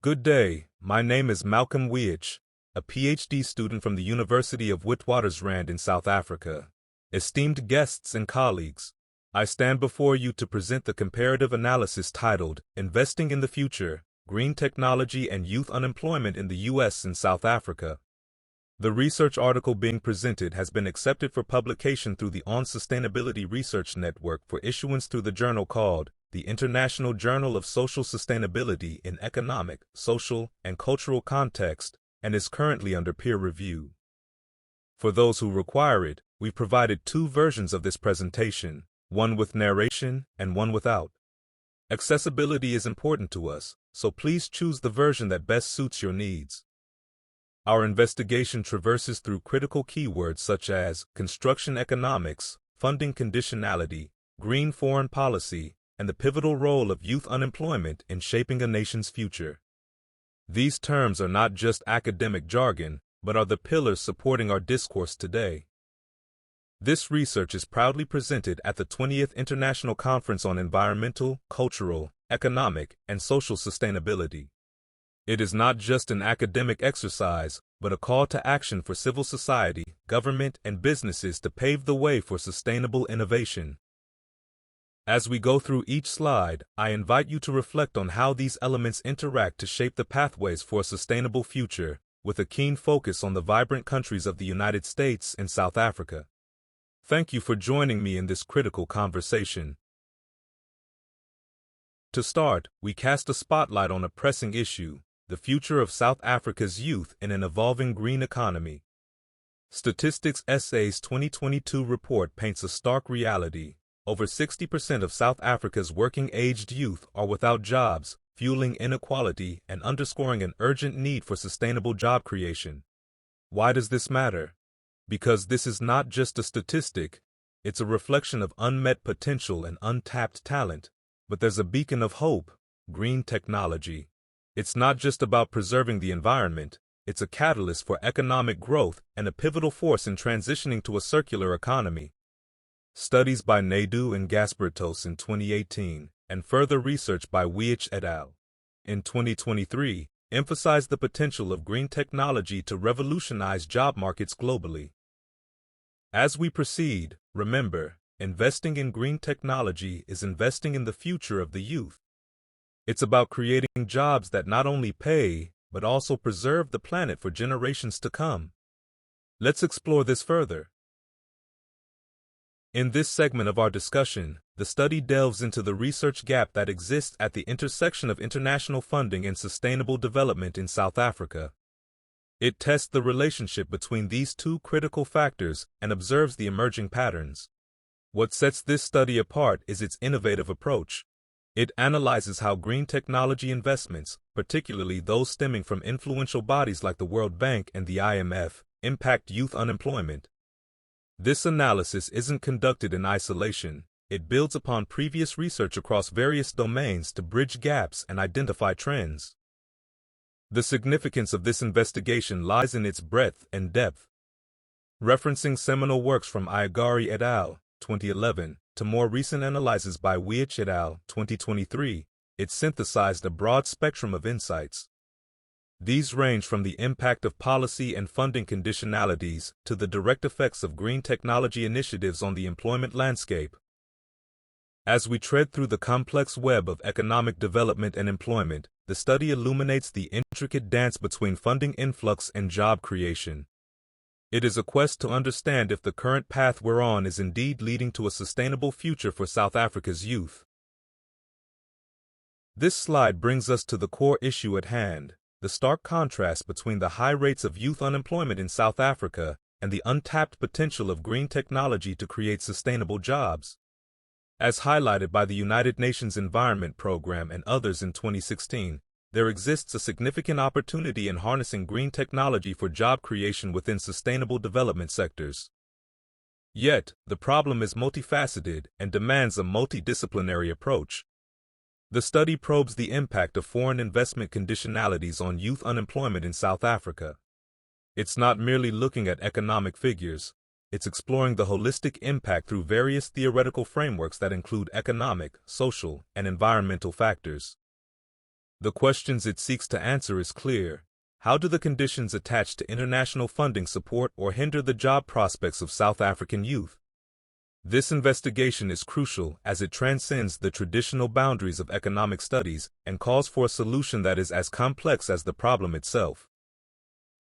Good day, my name is Malcolm Weaich, a PhD student from the University of Witwatersrand in South Africa. Esteemed guests and colleagues, I stand before you to present the comparative analysis titled Investing in the Future, Green Technology and Youth Unemployment in the U.S. and South Africa. The research article being presented has been accepted for publication through the On Sustainability Research Network for issuance through the journal called the International Journal of Social Sustainability in Economic, Social, and Cultural Context, and is currently under peer review. For those who require it, we've provided two versions of this presentation, one with narration and one without. Accessibility is important to us, so please choose the version that best suits your needs. Our investigation traverses through critical keywords such as construction economics, funding conditionality, green foreign policy, and the pivotal role of youth unemployment in shaping a nation's future. These terms are not just academic jargon, but are the pillars supporting our discourse today. This research is proudly presented at the 20th International Conference on Environmental, Cultural, Economic, and Social Sustainability. It is not just an academic exercise, but a call to action for civil society, government, and businesses to pave the way for sustainable innovation. As we go through each slide, I invite you to reflect on how these elements interact to shape the pathways for a sustainable future, with a keen focus on the vibrant countries of the United States and South Africa. Thank you for joining me in this critical conversation. To start, we cast a spotlight on a pressing issue: the future of South Africa's youth in an evolving green economy. Statistics SA's 2022 report paints a stark reality. Over 60% of South Africa's working-aged youth are without jobs, fueling inequality and underscoring an urgent need for sustainable job creation. Why does this matter? Because this is not just a statistic, it's a reflection of unmet potential and untapped talent. But there's a beacon of hope: green technology. It's not just about preserving the environment, it's a catalyst for economic growth and a pivotal force in transitioning to a circular economy. Studies by Naidoo and Gaspertos in 2018, and further research by Weaich et al. In 2023, emphasize the potential of green technology to revolutionize job markets globally. As we proceed, remember, investing in green technology is investing in the future of the youth. It's about creating jobs that not only pay, but also preserve the planet for generations to come. Let's explore this further. In this segment of our discussion, the study delves into the research gap that exists at the intersection of international funding and sustainable development in South Africa. It tests the relationship between these two critical factors and observes the emerging patterns. What sets this study apart is its innovative approach. It analyzes how green technology investments, particularly those stemming from influential bodies like the World Bank and the IMF, impact youth unemployment. This analysis isn't conducted in isolation. It builds upon previous research across various domains to bridge gaps and identify trends. The significance of this investigation lies in its breadth and depth. Referencing seminal works from Aveiro et al. 2011 to more recent analyses by Weaich et al. 2023, it synthesized a broad spectrum of insights. These range from the impact of policy and funding conditionalities to the direct effects of green technology initiatives on the employment landscape. As we tread through the complex web of economic development and employment, the study illuminates the intricate dance between funding influx and job creation. It is a quest to understand if the current path we're on is indeed leading to a sustainable future for South Africa's youth. This slide brings us to the core issue at hand: the stark contrast between the high rates of youth unemployment in South Africa and the untapped potential of green technology to create sustainable jobs. As highlighted by the United Nations Environment Program and others in 2016, there exists a significant opportunity in harnessing green technology for job creation within sustainable development sectors. Yet, the problem is multifaceted and demands a multidisciplinary approach. The study probes the impact of foreign investment conditionalities on youth unemployment in South Africa. It's not merely looking at economic figures, it's exploring the holistic impact through various theoretical frameworks that include economic, social, and environmental factors. The questions it seeks to answer is clear. How do the conditions attached to international funding support or hinder the job prospects of South African youth? This investigation is crucial as it transcends the traditional boundaries of economic studies and calls for a solution that is as complex as the problem itself.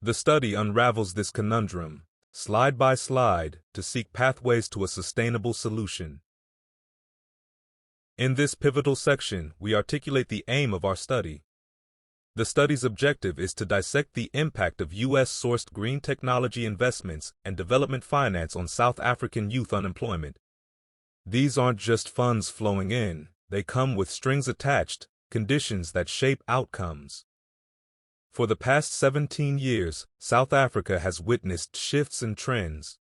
The study unravels this conundrum, slide by slide, to seek pathways to a sustainable solution. In this pivotal section, we articulate the aim of our study. The study's objective is to dissect the impact of U.S.-sourced green technology investments and development finance on South African youth unemployment. These aren't just funds flowing in, they come with strings attached, conditions that shape outcomes. For the past 17 years, South Africa has witnessed shifts and trends.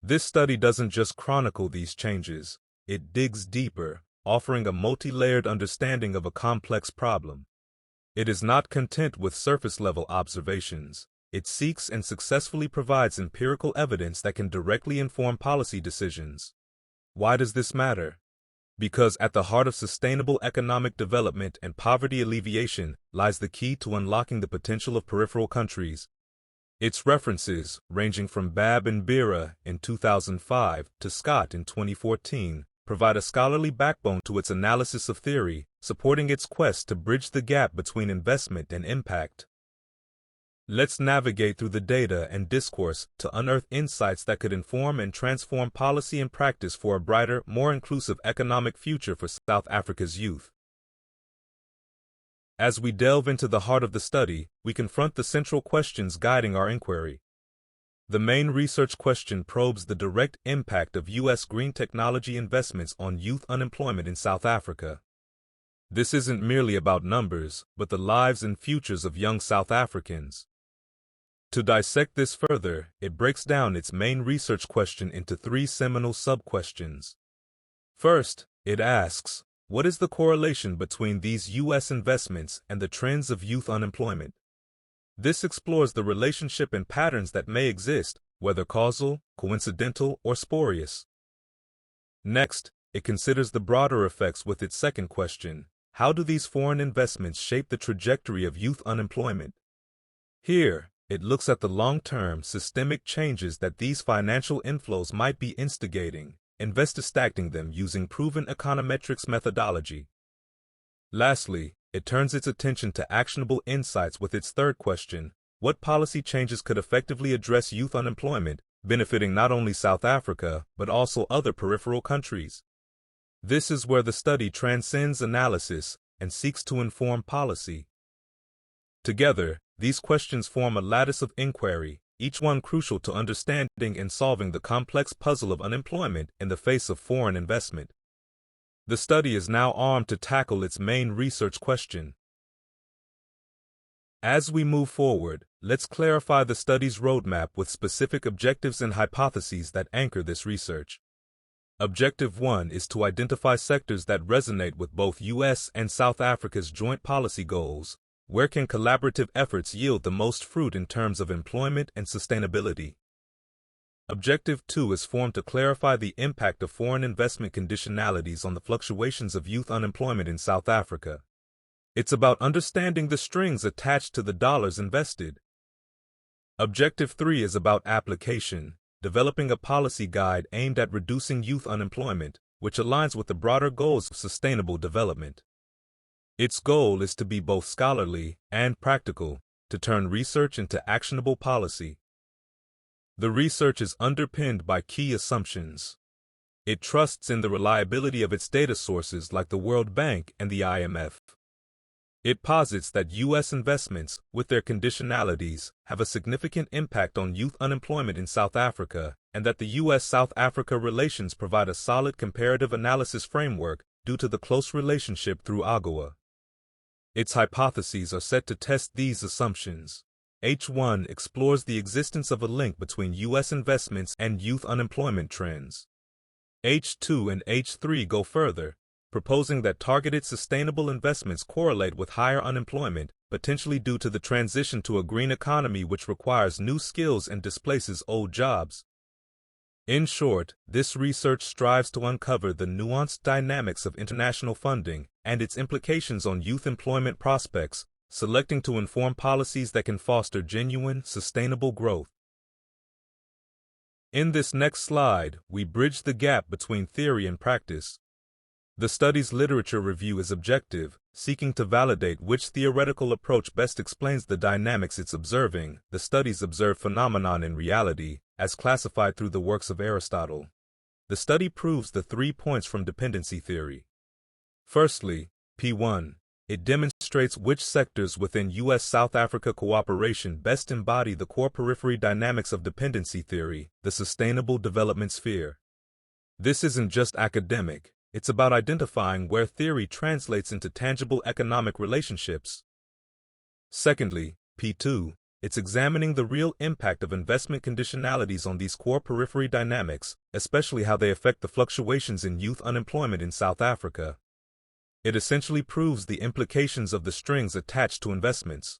This study doesn't just chronicle these changes, it digs deeper, offering a multi-layered understanding of a complex problem. It is not content with surface-level observations. It seeks and successfully provides empirical evidence that can directly inform policy decisions. Why does this matter? Because at the heart of sustainable economic development and poverty alleviation lies the key to unlocking the potential of peripheral countries. Its references, ranging from Babb and Bira in 2005 to Scott in 2014, provide a scholarly backbone to its analysis of theory, supporting its quest to bridge the gap between investment and impact. Let's navigate through the data and discourse to unearth insights that could inform and transform policy and practice for a brighter, more inclusive economic future for South Africa's youth. As we delve into the heart of the study, we confront the central questions guiding our inquiry. The main research question probes the direct impact of U.S. green technology investments on youth unemployment in South Africa. This isn't merely about numbers, but the lives and futures of young South Africans. To dissect this further, it breaks down its main research question into three seminal sub-questions. First, it asks, what is the correlation between these U.S. investments and the trends of youth unemployment? This explores the relationship and patterns that may exist, whether causal, coincidental, or spurious. Next, it considers the broader effects with its second question, how do these foreign investments shape the trajectory of youth unemployment? Here, it looks at the long-term, systemic changes that these financial inflows might be instigating, investigting them using proven econometrics methodology. Lastly, it turns its attention to actionable insights with its third question, what policy changes could effectively address youth unemployment, benefiting not only South Africa, but also other peripheral countries? This is where the study transcends analysis and seeks to inform policy. Together, these questions form a lattice of inquiry, each one crucial to understanding and solving the complex puzzle of unemployment in the face of foreign investment. The study is now armed to tackle its main research question. As we move forward, let's clarify the study's roadmap with specific objectives and hypotheses that anchor this research. Objective 1 is to identify sectors that resonate with both U.S. and South Africa's joint policy goals. Where can collaborative efforts yield the most fruit in terms of employment and sustainability? Objective 2 is formed to clarify the impact of foreign investment conditionalities on the fluctuations of youth unemployment in South Africa. It's about understanding the strings attached to the dollars invested. Objective 3 is about application, developing a policy guide aimed at reducing youth unemployment, which aligns with the broader goals of sustainable development. Its goal is to be both scholarly and practical, to turn research into actionable policy. The research is underpinned by key assumptions. It trusts in the reliability of its data sources like the World Bank and the IMF. It posits that U.S. investments, with their conditionalities, have a significant impact on youth unemployment in South Africa, and that the U.S.-South Africa relations provide a solid comparative analysis framework due to the close relationship through AGOA. Its hypotheses are set to test these assumptions. H1 explores the existence of a link between U.S. investments and youth unemployment trends. H2 and H3 go further, proposing that targeted sustainable investments correlate with higher unemployment, potentially due to the transition to a green economy which requires new skills and displaces old jobs. In short, this research strives to uncover the nuanced dynamics of international funding and its implications on youth employment prospects, selecting to inform policies that can foster genuine, sustainable growth. In this next slide, we bridge the gap between theory and practice. The study's literature review is objective, seeking to validate which theoretical approach best explains the dynamics it's observing, the study's observed phenomenon in reality, as classified through the works of Aristotle. The study proves the 3 points from dependency theory. Firstly, P1. It demonstrates which sectors within U.S.-South Africa cooperation best embody the core periphery dynamics of dependency theory, the sustainable development sphere. This isn't just academic, it's about identifying where theory translates into tangible economic relationships. Secondly, P2. It's examining the real impact of investment conditionalities on these core periphery dynamics, especially how they affect the fluctuations in youth unemployment in South Africa. It essentially proves the implications of the strings attached to investments.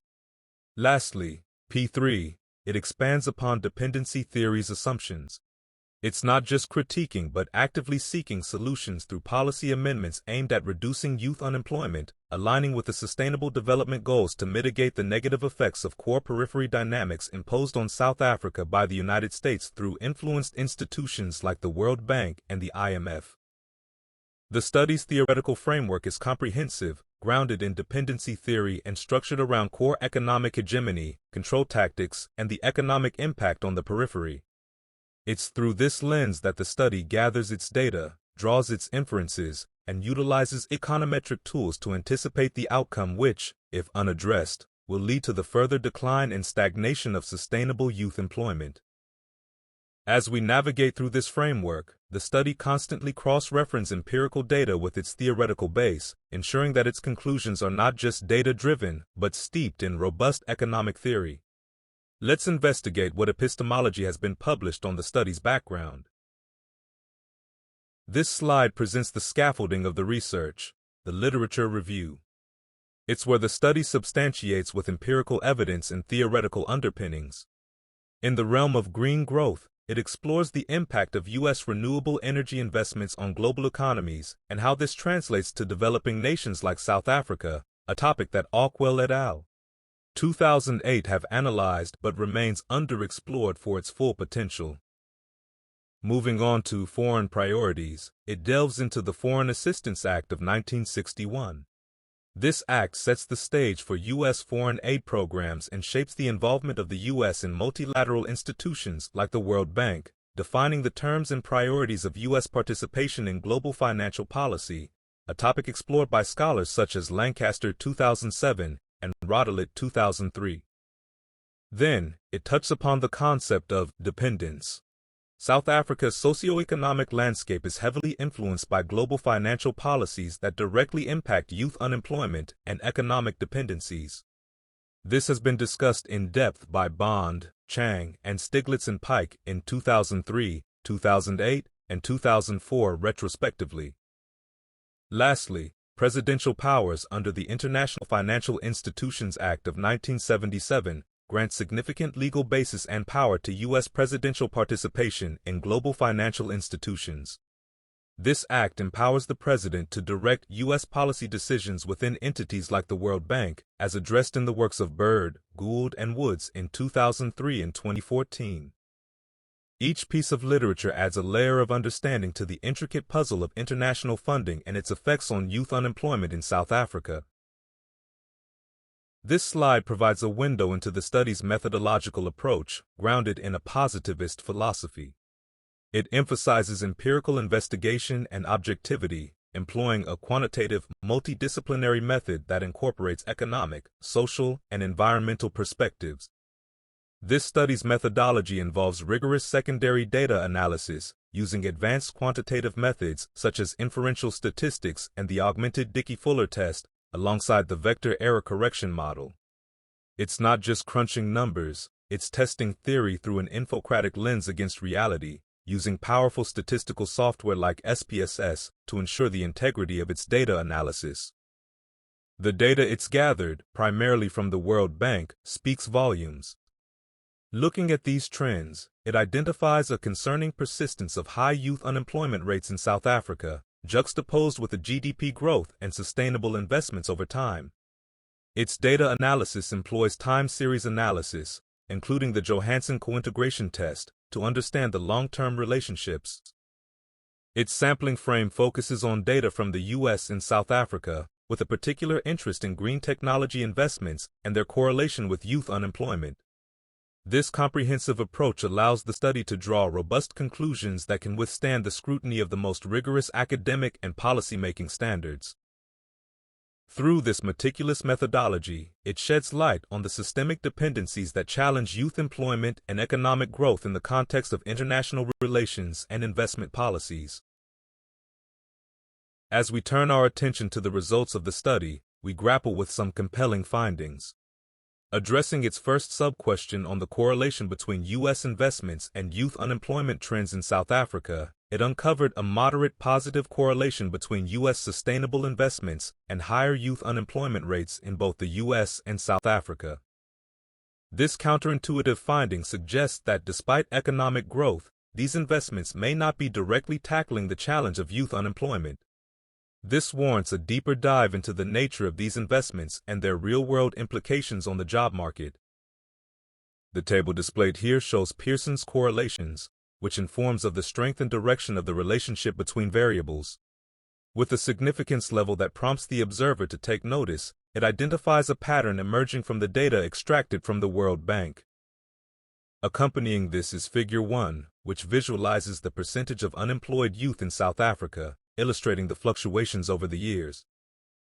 Lastly, P3. It expands upon dependency theory's assumptions. It's not just critiquing but actively seeking solutions through policy amendments aimed at reducing youth unemployment, aligning with the Sustainable Development Goals to mitigate the negative effects of core periphery dynamics imposed on South Africa by the United States through influenced institutions like the World Bank and the IMF. The study's theoretical framework is comprehensive, grounded in dependency theory and structured around core economic hegemony, control tactics, and the economic impact on the periphery. It's through this lens that the study gathers its data, draws its inferences, and utilizes econometric tools to anticipate the outcome which, if unaddressed, will lead to the further decline and stagnation of sustainable youth employment. As we navigate through this framework, the study constantly cross-references empirical data with its theoretical base, ensuring that its conclusions are not just data-driven, but steeped in robust economic theory. Let's investigate what epistemology has been published on the study's background. This slide presents the scaffolding of the research, the literature review. It's where the study substantiates with empirical evidence and theoretical underpinnings. In the realm of green growth, it explores the impact of U.S. renewable energy investments on global economies and how this translates to developing nations like South Africa, a topic that Ockwell et al. 2008 have analyzed but remains underexplored for its full potential. Moving on to foreign priorities, it delves into the Foreign Assistance Act of 1961. This act sets the stage for U.S. foreign aid programs and shapes the involvement of the U.S. in multilateral institutions like the World Bank, defining the terms and priorities of U.S. participation in global financial policy, a topic explored by scholars such as Lancaster 2007 and Rodelet 2003. Then, it touches upon the concept of dependence. South Africa's socioeconomic landscape is heavily influenced by global financial policies that directly impact youth unemployment and economic dependencies. This has been discussed in depth by Bond, Chang, and Stiglitz and Pike in 2003, 2008, and 2004 retrospectively. Lastly, presidential powers under the International Financial Institutions Act of 1977 grants significant legal basis and power to U.S. presidential participation in global financial institutions. This act empowers the president to direct U.S. policy decisions within entities like the World Bank, as addressed in the works of Bird, Gould, and Woods in 2003 and 2014. Each piece of literature adds a layer of understanding to the intricate puzzle of international funding and its effects on youth unemployment in South Africa. This slide provides a window into the study's methodological approach, grounded in a positivist philosophy. It emphasizes empirical investigation and objectivity, employing a quantitative, multidisciplinary method that incorporates economic, social, and environmental perspectives. This study's methodology involves rigorous secondary data analysis, using advanced quantitative methods such as inferential statistics and the augmented Dickey-Fuller test, alongside the vector error correction model. It's not just crunching numbers, it's testing theory through an infocratic lens against reality, using powerful statistical software like SPSS to ensure the integrity of its data analysis. The data it's gathered, primarily from the World Bank, speaks volumes. Looking at these trends, it identifies a concerning persistence of high youth unemployment rates in South Africa, juxtaposed with the GDP growth and sustainable investments over time. Its data analysis employs time series analysis, including the Johansen cointegration test, to understand the long-term relationships. Its sampling frame focuses on data from the U.S. and South Africa, with a particular interest in green technology investments and their correlation with youth unemployment. This comprehensive approach allows the study to draw robust conclusions that can withstand the scrutiny of the most rigorous academic and policymaking standards. Through this meticulous methodology, it sheds light on the systemic dependencies that challenge youth employment and economic growth in the context of international relations and investment policies. As we turn our attention to the results of the study, we grapple with some compelling findings. Addressing its first sub-question on the correlation between U.S. investments and youth unemployment trends in South Africa, it uncovered a moderate positive correlation between U.S. sustainable investments and higher youth unemployment rates in both the U.S. and South Africa. This counterintuitive finding suggests that despite economic growth, these investments may not be directly tackling the challenge of youth unemployment. This warrants a deeper dive into the nature of these investments and their real-world implications on the job market. The table displayed here shows Pearson's correlations, which informs of the strength and direction of the relationship between variables. With a significance level that prompts the observer to take notice, it identifies a pattern emerging from the data extracted from the World Bank. Accompanying this is Figure 1, which visualizes the percentage of unemployed youth in South Africa, illustrating the fluctuations over the years.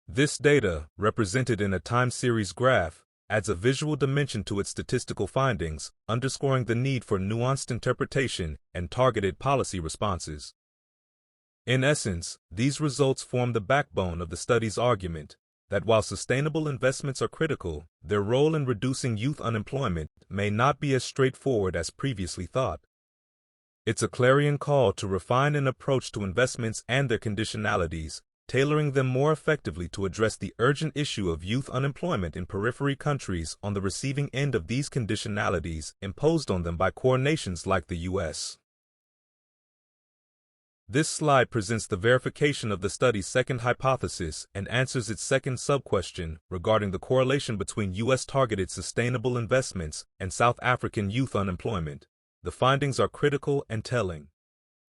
This data, represented in a time series graph, adds a visual dimension to its statistical findings, underscoring the need for nuanced interpretation and targeted policy responses. In essence, these results form the backbone of the study's argument that while sustainable investments are critical, their role in reducing youth unemployment may not be as straightforward as previously thought. It's a clarion call to refine an approach to investments and their conditionalities, tailoring them more effectively to address the urgent issue of youth unemployment in periphery countries on the receiving end of these conditionalities imposed on them by core nations like the U.S. This slide presents the verification of the study's second hypothesis and answers its second sub-question regarding the correlation between U.S.-targeted sustainable investments and South African youth unemployment. The findings are critical and telling.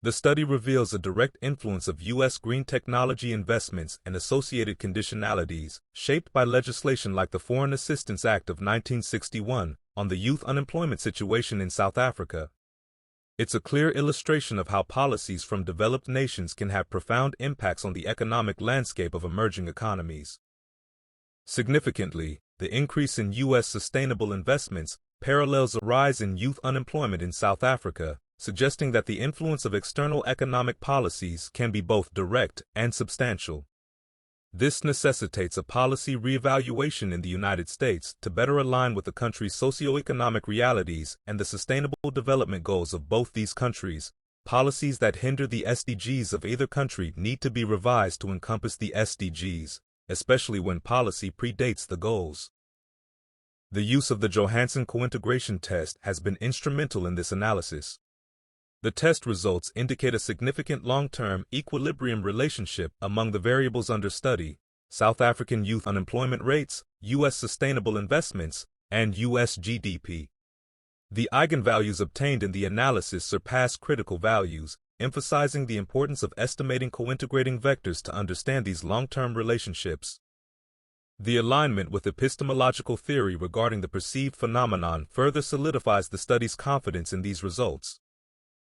The study reveals a direct influence of U.S. green technology investments and associated conditionalities, shaped by legislation like the Foreign Assistance Act of 1961, on the youth unemployment situation in South Africa. It's a clear illustration of how policies from developed nations can have profound impacts on the economic landscape of emerging economies. Significantly, the increase in U.S. sustainable investments parallels a rise in youth unemployment in South Africa, suggesting that the influence of external economic policies can be both direct and substantial. This necessitates a policy reevaluation in the United States to better align with the country's socioeconomic realities and the sustainable development goals of both these countries. Policies that hinder the SDGs of either country need to be revised to encompass the SDGs, especially when policy predates the goals. The use of the Johansen cointegration test has been instrumental in this analysis. The test results indicate a significant long-term equilibrium relationship among the variables under study: South African youth unemployment rates, U.S. sustainable investments, and U.S. GDP. The eigenvalues obtained in the analysis surpass critical values, emphasizing the importance of estimating cointegrating vectors to understand these long-term relationships. The alignment with epistemological theory regarding the perceived phenomenon further solidifies the study's confidence in these results.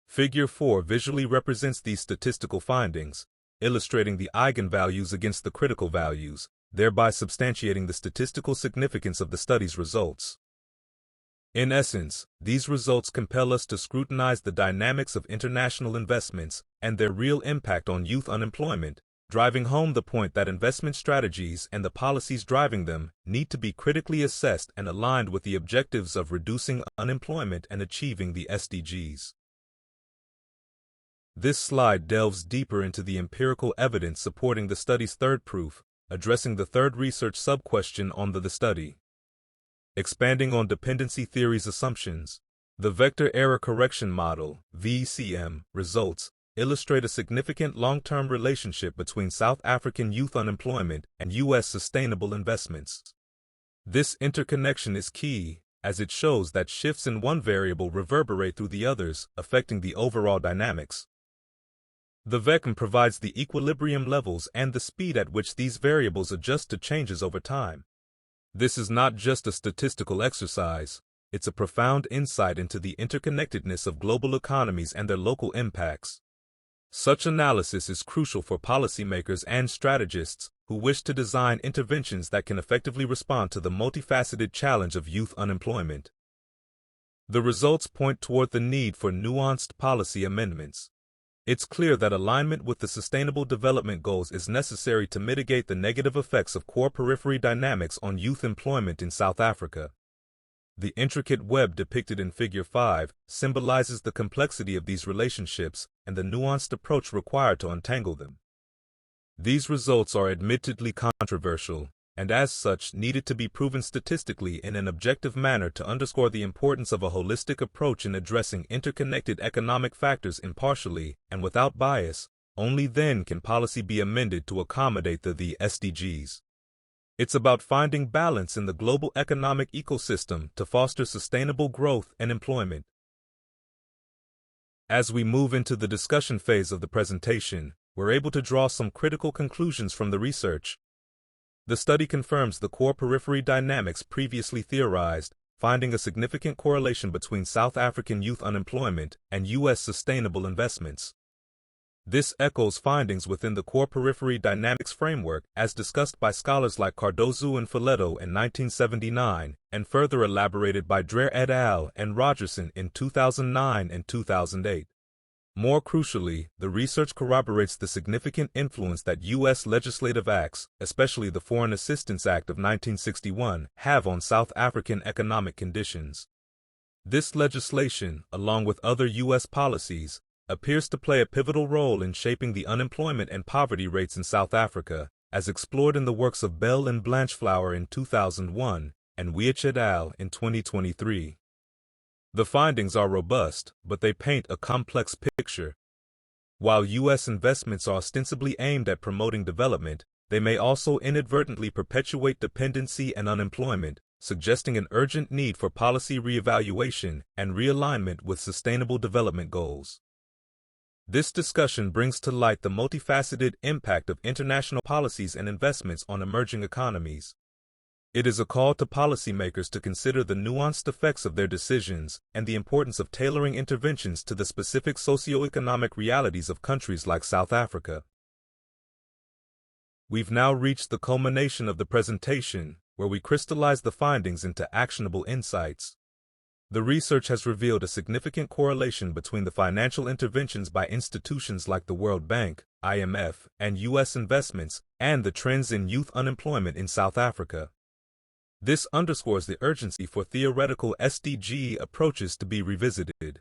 Figure 4 visually represents these statistical findings, illustrating the eigenvalues against the critical values, thereby substantiating the statistical significance of the study's results. In essence, these results compel us to scrutinize the dynamics of international investments and their real impact on youth unemployment, driving home the point that investment strategies and the policies driving them need to be critically assessed and aligned with the objectives of reducing unemployment and achieving the SDGs. This slide delves deeper into the empirical evidence supporting the study's third proof, addressing the third research sub-question on the study. Expanding on dependency theory's assumptions, the Vector Error Correction Model (VECM) results illustrate a significant long-term relationship between South African youth unemployment and U.S. sustainable investments. This interconnection is key, as it shows that shifts in one variable reverberate through the others, affecting the overall dynamics. The VECM provides the equilibrium levels and the speed at which these variables adjust to changes over time. This is not just a statistical exercise, it's a profound insight into the interconnectedness of global economies and their local impacts. Such analysis is crucial for policymakers and strategists who wish to design interventions that can effectively respond to the multifaceted challenge of youth unemployment. The results point toward the need for nuanced policy amendments. It's clear that alignment with the Sustainable Development Goals is necessary to mitigate the negative effects of core periphery dynamics on youth employment in South Africa. The intricate web depicted in Figure 5 symbolizes the complexity of these relationships and the nuanced approach required to untangle them. These results are admittedly controversial, and as such needed to be proven statistically in an objective manner to underscore the importance of a holistic approach in addressing interconnected economic factors impartially and without bias. Only then can policy be amended to accommodate the SDGs. It's about finding balance in the global economic ecosystem to foster sustainable growth and employment. As we move into the discussion phase of the presentation, we're able to draw some critical conclusions from the research. The study confirms the core periphery dynamics previously theorized, finding a significant correlation between South African youth unemployment and U.S. sustainable investments. This echoes findings within the core periphery dynamics framework as discussed by scholars like Cardozo and Folletto in 1979 and further elaborated by Dreher et al. And Rogerson in 2009 and 2008. More crucially, the research corroborates the significant influence that U.S. legislative acts, especially the Foreign Assistance Act of 1961, have on South African economic conditions. This legislation, along with other U.S. policies, appears to play a pivotal role in shaping the unemployment and poverty rates in South Africa, as explored in the works of Bell and Blanchflower in 2001 and Weaich et al. In 2023. The findings are robust, but they paint a complex picture. While U.S. investments are ostensibly aimed at promoting development, they may also inadvertently perpetuate dependency and unemployment, suggesting an urgent need for policy reevaluation and realignment with sustainable development goals. This discussion brings to light the multifaceted impact of international policies and investments on emerging economies. It is a call to policymakers to consider the nuanced effects of their decisions and the importance of tailoring interventions to the specific socioeconomic realities of countries like South Africa. We've now reached the culmination of the presentation, where we crystallize the findings into actionable insights. The research has revealed a significant correlation between the financial interventions by institutions like the World Bank, IMF, and U.S. investments, and the trends in youth unemployment in South Africa. This underscores the urgency for theoretical SDG approaches to be revisited.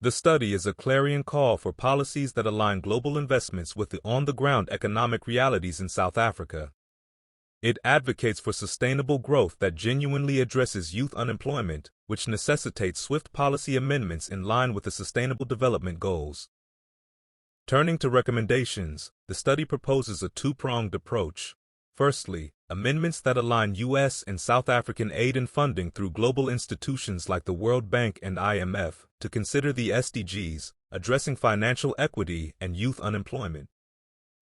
The study is a clarion call for policies that align global investments with the on-the-ground economic realities in South Africa. It advocates for sustainable growth that genuinely addresses youth unemployment, which necessitates swift policy amendments in line with the Sustainable Development Goals. Turning to recommendations, the study proposes a two-pronged approach. Firstly, amendments that align U.S. and South African aid and funding through global institutions like the World Bank and IMF to consider the SDGs, addressing financial equity and youth unemployment.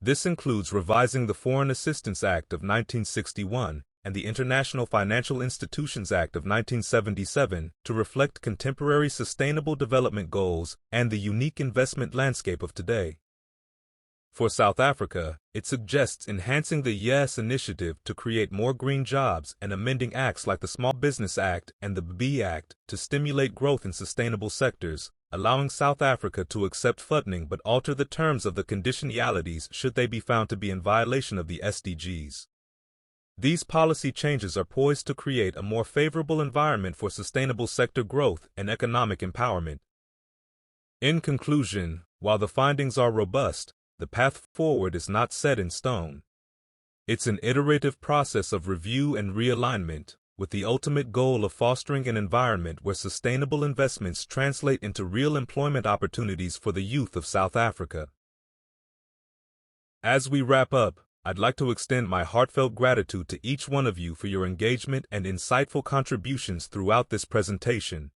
This includes revising the Foreign Assistance Act of 1961 and the International Financial Institutions Act of 1977 to reflect contemporary sustainable development goals and the unique investment landscape of today. For South Africa, it suggests enhancing the YES initiative to create more green jobs and amending acts like the Small Business Act and the B Act to stimulate growth in sustainable sectors, allowing South Africa to accept funding but alter the terms of the conditionalities should they be found to be in violation of the SDGs. These policy changes are poised to create a more favorable environment for sustainable sector growth and economic empowerment. In conclusion, while the findings are robust, the path forward is not set in stone. It's an iterative process of review and realignment, with the ultimate goal of fostering an environment where sustainable investments translate into real employment opportunities for the youth of South Africa. As we wrap up, I'd like to extend my heartfelt gratitude to each one of you for your engagement and insightful contributions throughout this presentation.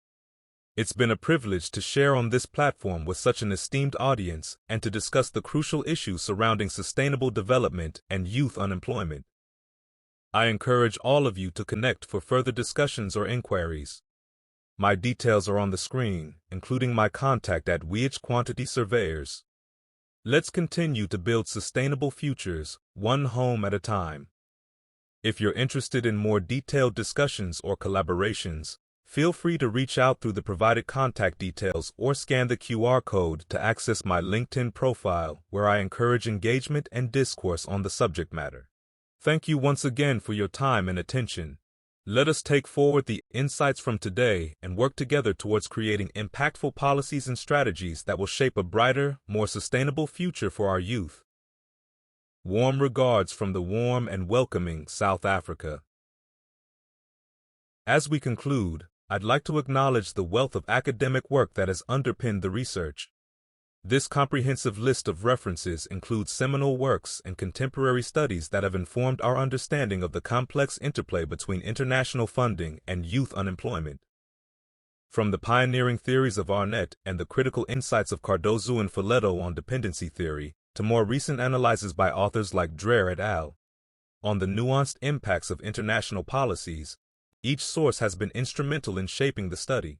It's been a privilege to share on this platform with such an esteemed audience and to discuss the crucial issues surrounding sustainable development and youth unemployment. I encourage all of you to connect for further discussions or inquiries. My details are on the screen, including my contact at Weaich Quantity Surveyors. Let's continue to build sustainable futures, one home at a time. If you're interested in more detailed discussions or collaborations, feel free to reach out through the provided contact details or scan the QR code to access my LinkedIn profile, where I encourage engagement and discourse on the subject matter. Thank you once again for your time and attention. Let us take forward the insights from today and work together towards creating impactful policies and strategies that will shape a brighter, more sustainable future for our youth. Warm regards from the warm and welcoming South Africa. As we conclude, I'd like to acknowledge the wealth of academic work that has underpinned the research. This comprehensive list of references includes seminal works and contemporary studies that have informed our understanding of the complex interplay between international funding and youth unemployment. From the pioneering theories of Arnett and the critical insights of Cardozo and Folletto on dependency theory, to more recent analyses by authors like Dreher et al. On the nuanced impacts of international policies, each source has been instrumental in shaping the study.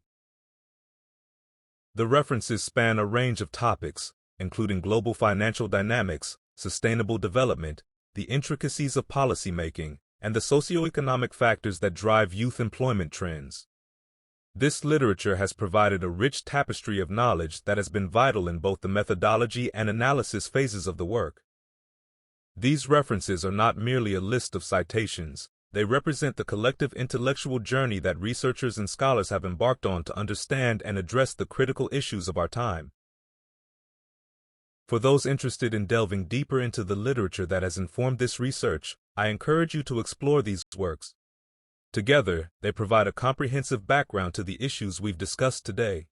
The references span a range of topics, including global financial dynamics, sustainable development, the intricacies of policymaking, and the socioeconomic factors that drive youth employment trends. This literature has provided a rich tapestry of knowledge that has been vital in both the methodology and analysis phases of the work. These references are not merely a list of citations. They represent the collective intellectual journey that researchers and scholars have embarked on to understand and address the critical issues of our time. For those interested in delving deeper into the literature that has informed this research, I encourage you to explore these works. Together, they provide a comprehensive background to the issues we've discussed today.